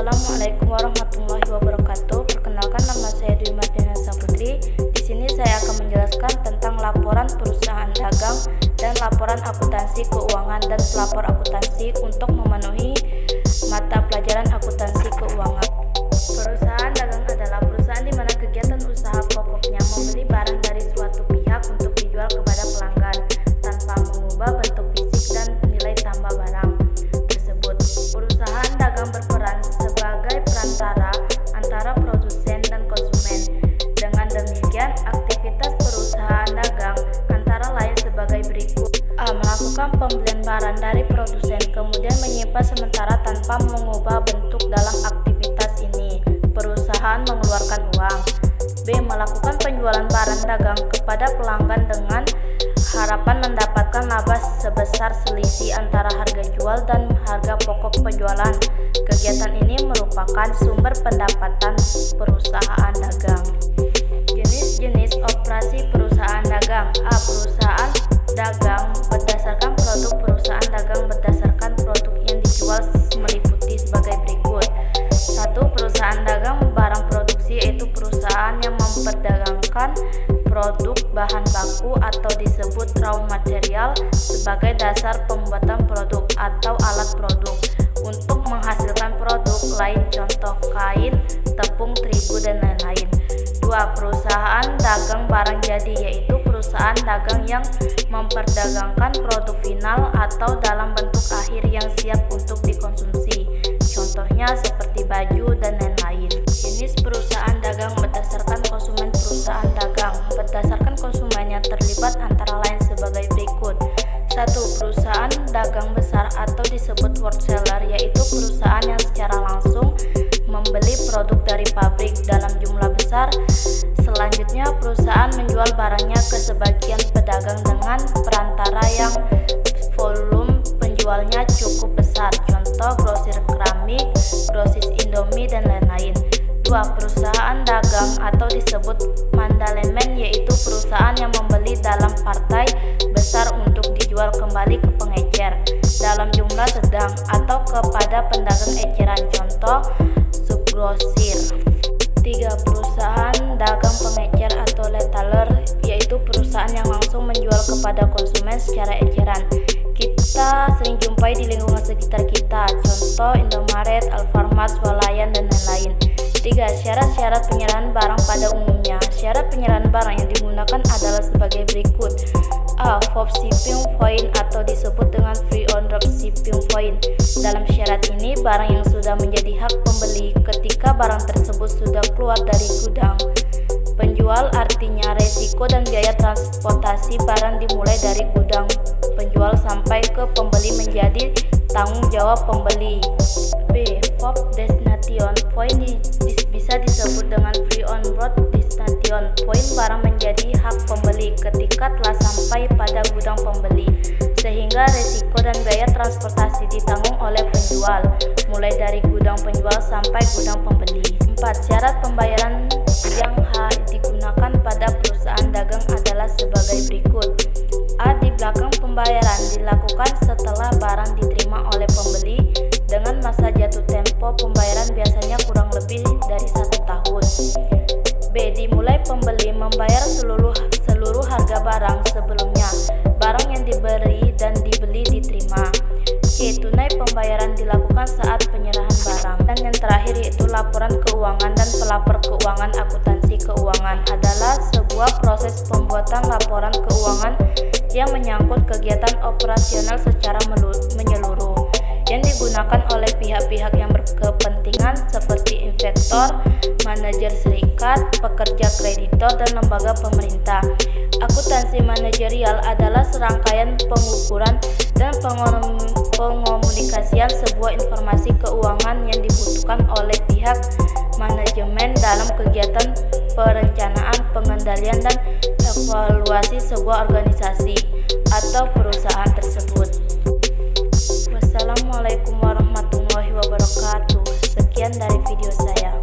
Assalamualaikum warahmatullahi wabarakatuh. Perkenalkan, nama saya Dwi Mardiana Saputri. Di sini saya akan menjelaskan tentang laporan perusahaan dagang dan laporan akuntansi keuangan dan pelapor akuntansi untuk memenuhi mata pelajaran akuntansi keuangan. Perusahaan dagang adalah perusahaan di mana kegiatan usaha pokoknya membeli barang dari suatu pihak untuk dijual kepada pelanggan tanpa mengubah bentuk fisik dan nilai tambah barang tersebut. Perusahaan dagang berperan sebagai perantara antara produsen dan konsumen. Dengan demikian, aktivitas perusahaan dagang antara lain sebagai berikut: A. Melakukan pembelian barang dari produsen, kemudian menyimpan sementara tanpa mengubah bentuk dalam aktivitas ini. Perusahaan mengeluarkan uang. B. Melakukan penjualan barang dagang kepada pelanggan dengan harapan mendapatkan laba sebesar selisih antara harga jual dan harga pokok penjualan. Kegiatan ini merupakan sumber pendapatan perusahaan dagang. Jenis-jenis operasi perusahaan dagang. A. Perusahaan dagang berdasarkan produk. Perusahaan dagang berdasarkan produk yang dijual meliputi sebagai berikut. 1. Perusahaan dagang barang produksi, yaitu perusahaan yang memperdagangkan produk bahan baku atau disebut raw material sebagai dasar pembuatan produk atau alat produk untuk menghasilkan produk lain, contoh kain, tepung, terigu, dan lain-lain. 2. Perusahaan dagang barang jadi, yaitu perusahaan dagang yang memperdagangkan produk final atau dalam bentuk akhir yang siap untuk dikonsumsi, contohnya seperti baju dan lain-lain. Jenis perusahaan dagang berdasarkan konsumen. Perusahaan dagang berdasarkan konsumen yang terlibat antara lain sebagai berikut. 1. Perusahaan dagang besar atau disebut wholesaler, yaitu perusahaan yang secara langsung membeli produk dari pabrik dalam jumlah besar. Selanjutnya, perusahaan menjual barangnya ke sebagian pedagang dengan perantara yang volume penjualnya cukup besar, contoh grosir keramik, grosis Indomie, dan lain-lain. 2. Perusahaan dagang atau disebut mandalemen, yaitu perusahaan yang membeli dalam partai besar untuk dijual kembali ke pengecer dalam jumlah sedang atau kepada pedagang eceran, contoh subgrosir. 3. Perusahaan dagang pengecer atau retailer, yaitu perusahaan yang langsung menjual kepada konsumen secara eceran. Kita sering jumpai di lingkungan sekitar kita, contoh Indomaret, Alfamart, Swalayan, dan lain-lain. 3. Syarat-syarat penyerahan barang pada umumnya. Syarat penyerahan barang yang digunakan adalah sebagai berikut. A. FOB shipping point atau disebut dengan free on drop shipping point. Dalam syarat ini, barang yang sudah menjadi hak pembeli ketika barang tersebut sudah keluar dari gudang penjual, artinya resiko dan biaya transportasi barang dimulai dari gudang penjual sampai ke pembeli menjadi tanggung jawab pembeli. B. FOB destination point bisa disebut dengan free on board destination point. Barang menjadi hak pembeli ketika telah sampai pada gudang pembeli, sehingga resiko dan biaya transportasi ditanggung oleh penjual mulai dari gudang penjual sampai gudang pembeli. 4. Syarat pembayaran yang digunakan pada perusahaan dagang adalah sebagai berikut. A. Di belakang pembayaran dilakukan setelah barang diterima oleh pembeli dengan masa jatuh tempo pembayaran biasanya kurang lebih dari 1 tahun. B. Dimulai pembeli membayar seluruh harga barang sebelumnya barang yang diberi dan dibeli diterima. C. Tunai pembayaran dilakukan saat penyerahan barang. Dan yang terakhir yaitu laporan keuangan dan pelapor keuangan. Akuntansi keuangan adalah sebuah proses pembuatan laporan keuangan yang menyangkut kegiatan operasional secara menyeluruh yang digunakan oleh pihak-pihak yang berkepentingan seperti investor, manajer serikat, pekerja kreditor, dan lembaga pemerintah. Akuntansi manajerial adalah serangkaian pengukuran dan pengomunikasian sebuah informasi keuangan yang dibutuhkan oleh pihak manajemen dalam kegiatan perencanaan, pengendalian, dan evaluasi sebuah organisasi atau perusahaan tersebut. Wassalamualaikum warahmatullahi wabarakatuh. Sekian dari video saya.